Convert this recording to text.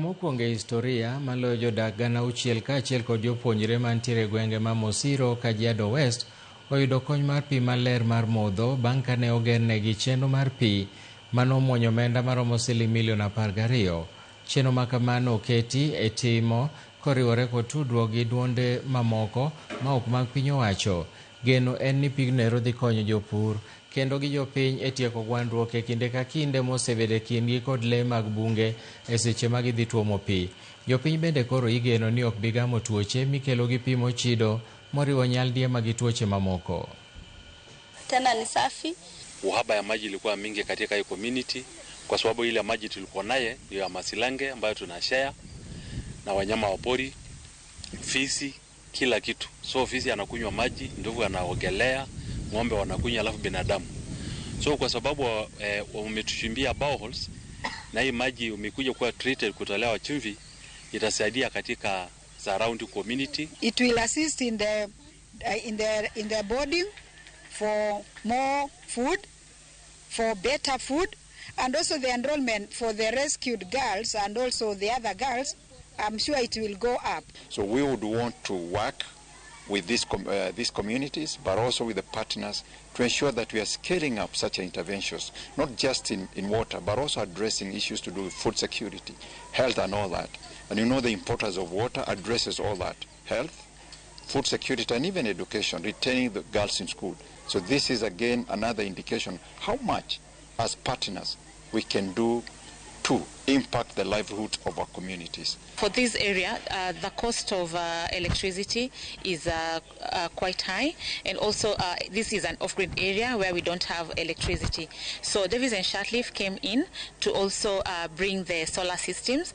mokuongo e historia maloyo jodak 6,000 kaachiel kod jopuonjre mantiere gwenge ma Mosiro Kajiado West oyudo kony mar pi maler mar modho bang' kane ogernegi chenro mar pi manomwonyo omenda maromo Sh12 million. Chenro ma kamano oketi e timo koriwore kod tudruok gi duonde mamoko ma ok mag piny owacho. Geno en ni pigno dhi konyo jopur kendo gi jopiny e tieko gwandruok e kinde ka kinde mosebedo e kindgi kod lee mag bunge e seche ma gidhi tuomo pi. Jopiny bende koro igeno ni ok bigamo tuoche mikelo gi pi mochido moriwo nyaldiema gi tuoche mamoko. Tena ni safi. Uhaba ya maji ilikuwa mingi katika hii community kwa sababu ile maji tulikuwa naye ndio ya masilange ambayo tunashare na wanyama wa pori, fisi, kila kitu. So fisi anakunywa maji, ndovu anaogelea, ng'ombe wanakunywa, alafu binadamu. So kwa sababu umetuchimbia boreholes na hii maji umekuja kuwa treated kutolewa chumvi, itasaidia katika surrounding community. It will assist in the boarding for more food, for better food, and also the enrollment for the rescued girls and also the other girls. I'm sure it will go up. So we would want to work with these communities, but also with the partners to ensure that we are scaling up such interventions, not just in water, but also addressing issues to do with food security, health and all that. And you know the importance of water addresses all that. Health, food security, and even education, retaining the girls in school. So this is again another indication how much as partners we can do to impact the livelihood of our communities. For this area, the cost of electricity is quite high, and also this is an off-grid area where we don't have electricity. So Davis and Shatleaf came in to also bring the solar systems